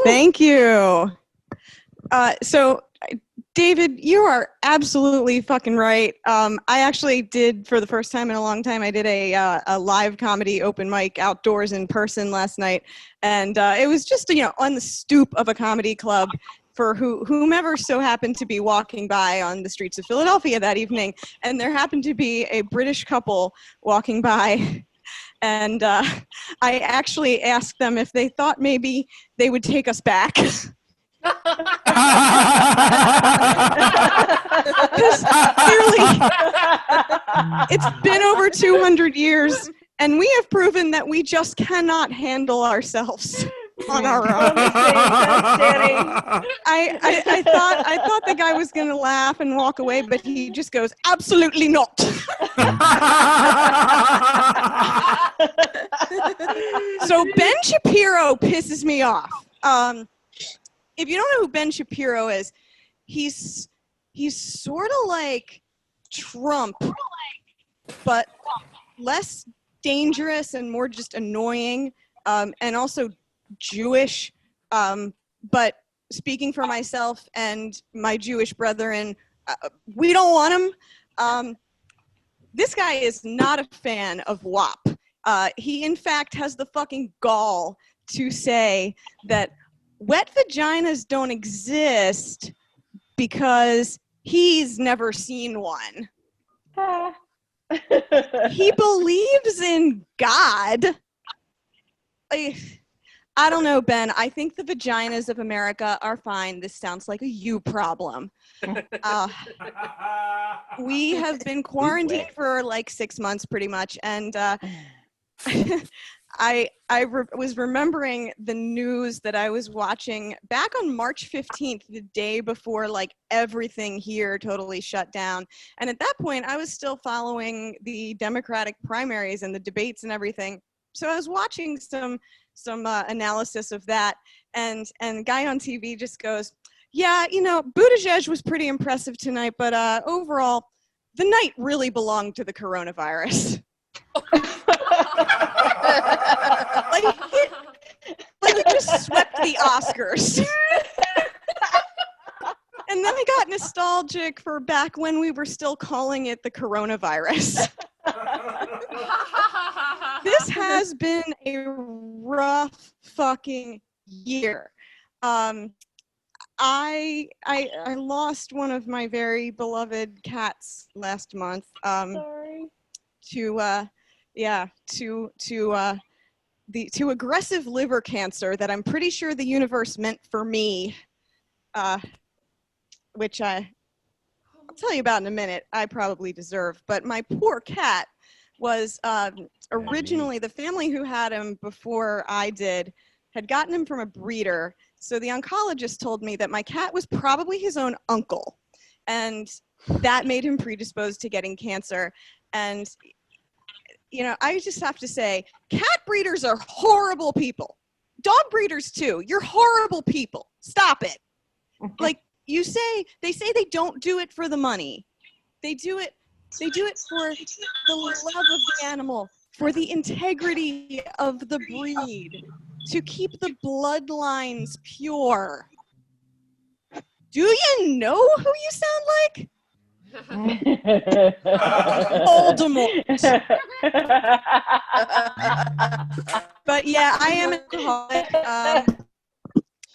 Thank you. So, David, you are absolutely fucking right. I actually did, for the first time in a long time, I did a live comedy open mic outdoors in person last night. And it was just, on the stoop of a comedy club for whomever so happened to be walking by on the streets of Philadelphia that evening. And there happened to be a British couple walking by. And I actually asked them if they thought maybe they would take us back. Because clearly it's been over 200 years, and we have proven that we just cannot handle ourselves on our own. I thought the guy was going to laugh and walk away, but he just goes, absolutely not. So Ben Shapiro pisses me off. If you don't know who Ben Shapiro is, he's sort of like Trump, but less dangerous and more just annoying, and also Jewish. But speaking for myself and my Jewish brethren, we don't want him. This guy is not a fan of WAP. He, in fact, has the fucking gall to say that wet vaginas don't exist because he's never seen one. He believes in God. I don't know, Ben. I think the vaginas of America are fine. This sounds like a you problem. We have been quarantined for like 6 months pretty much, and I was remembering the news that I was watching back on March 15th, the day before like everything here totally shut down. And at that point, I was still following the Democratic primaries and the debates and everything. So I was watching some analysis of that, and the guy on TV just goes, yeah, Buttigieg was pretty impressive tonight, but overall, the night really belonged to the coronavirus. like it just swept the Oscars. And then I got nostalgic for back when we were still calling it the coronavirus. This has been a rough fucking year. I lost one of my very beloved cats last month. Sorry. To aggressive liver cancer that I'm pretty sure the universe meant for me, which I'll tell you about in a minute. I probably deserve, but my poor cat was originally, the family who had him before I did had gotten him from a breeder. So the oncologist told me that my cat was probably his own uncle, and that made him predisposed to getting cancer. And I just have to say, cat breeders are horrible people. Dog breeders too. You're horrible people. Stop it. Like they say they don't do it for the money. They do it for the love of the animal, for the integrity of the breed, to keep the bloodlines pure. Do you know who you sound like? Voldemort. But yeah, I am an alcoholic.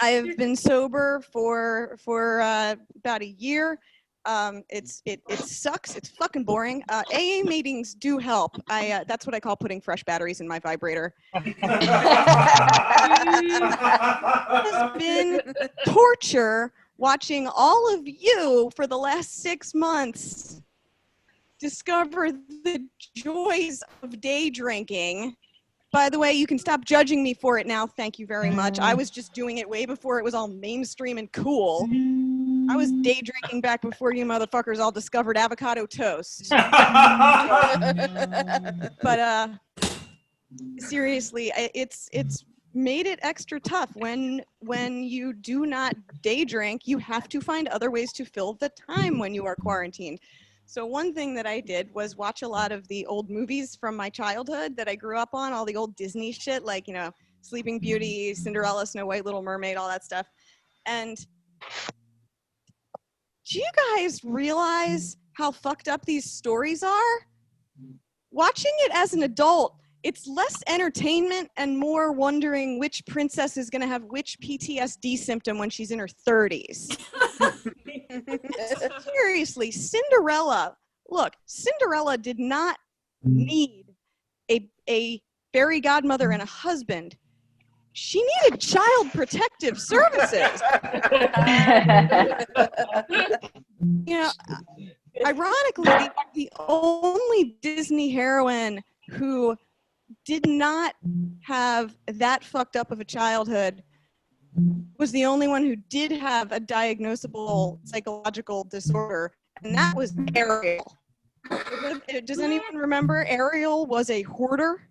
I have been sober for about a year. It sucks. It's fucking boring. AA meetings do help. That's what I call putting fresh batteries in my vibrator. It has been torture watching all of you for the last 6 months discover the joys of day drinking. By the way, you can stop judging me for it now. Thank you very much. I was just doing it way before it was all mainstream and cool. I was day drinking back before you motherfuckers all discovered avocado toast. But seriously, it's made it extra tough. When you do not day drink, you have to find other ways to fill the time when you are quarantined. So one thing that I did was watch a lot of the old movies from my childhood that I grew up on, all the old Disney shit, like, Sleeping Beauty, Cinderella, Snow White, Little Mermaid, all that stuff. And do you guys realize how fucked up these stories are? Watching it as an adult, it's less entertainment and more wondering which princess is going to have which PTSD symptom when she's in her 30s. Seriously, Cinderella. Look, Cinderella did not need a fairy godmother and a husband. She needed child protective services. You know, ironically, the only Disney heroine who did not have that fucked up of a childhood was the only one who did have a diagnosable psychological disorder, and that was Ariel. Does anyone remember Ariel was a hoarder?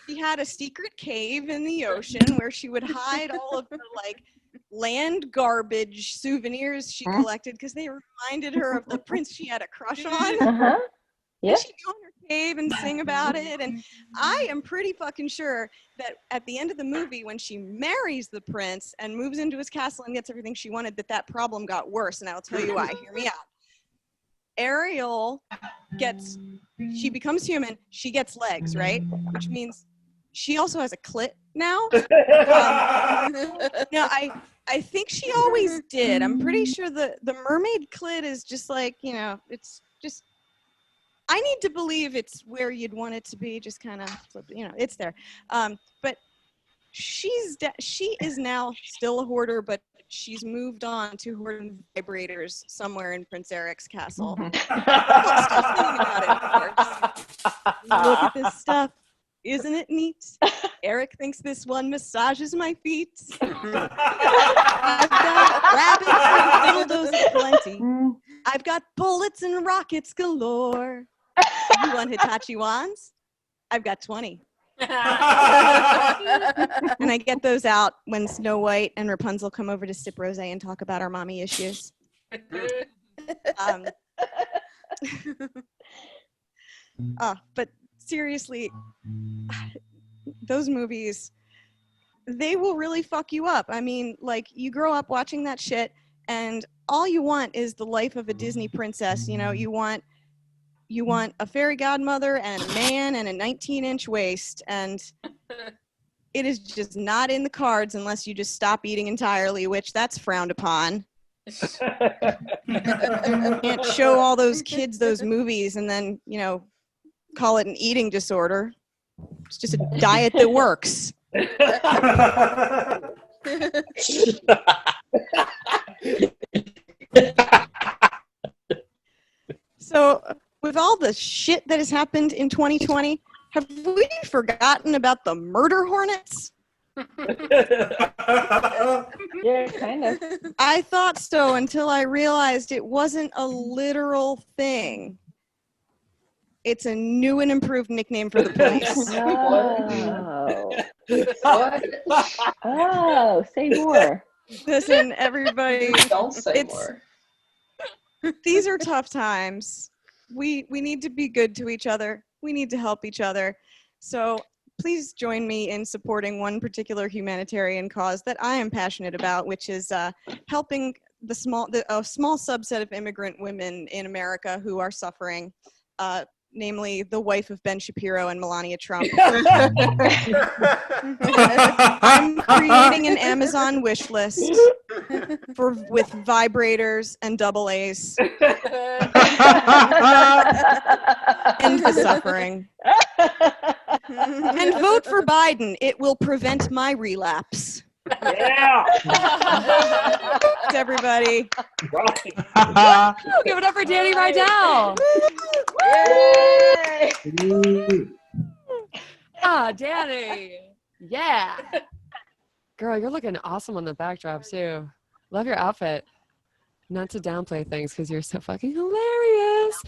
She had a secret cave in the ocean where she would hide all of her like land garbage souvenirs she collected because they reminded her of the prince she had a crush on. Yeah. She'd go in her cave and sing about it. And I am pretty fucking sure that at the end of the movie, when she marries the prince and moves into his castle and gets everything she wanted, that problem got worse. And I'll tell you why. Hear me out. Ariel she becomes human. She gets legs, right? Which means she also has a clit now. No, I think she always did. I'm pretty sure the mermaid clit is just like, you know, it's just, I need to believe it's where you'd want it to be, just kind of, you know, it's there. But she is now still a hoarder, but she's moved on to hoarding vibrators somewhere in Prince Eric's castle. Look at this stuff. Isn't it neat? Eric thinks this one massages my feet. I've got rabbits and dildos aplenty. I've got bullets and rockets galore. You want Hitachi wands? I've got 20. And I get those out when Snow White and Rapunzel come over to sip rosé and talk about our mommy issues. But seriously, those movies, they will really fuck you up. I mean, like, you grow up watching that shit and all you want is the life of a Disney princess. You know, you want a fairy godmother and a man and a 19-inch waist, and it is just not in the cards unless you just stop eating entirely, which that's frowned upon. You can't show all those kids those movies and then, you know, call it an eating disorder. It's just a diet that works. So, with all the shit that has happened in 2020, have we forgotten about the murder hornets? Yeah, kind of. I thought so until I realized it wasn't a literal thing. It's a new and improved nickname for the police. Oh, say more. Listen, everybody. Don't say more. These are tough times. We need to be good to each other. We need to help each other. So please join me in supporting one particular humanitarian cause that I am passionate about, which is helping a small subset of immigrant women in America who are suffering, namely the wife of Ben Shapiro and Melania Trump. I'm creating an Amazon wish list with vibrators and double A's. End the suffering. And vote for Biden. It will prevent my relapse. Yeah. Thanks, everybody. Give it up for Dani Riedel. Yay! Ah, Dani. Yeah. Girl, you're looking awesome on the backdrop, too. Love your outfit. Not to downplay things because you're so fucking hilarious.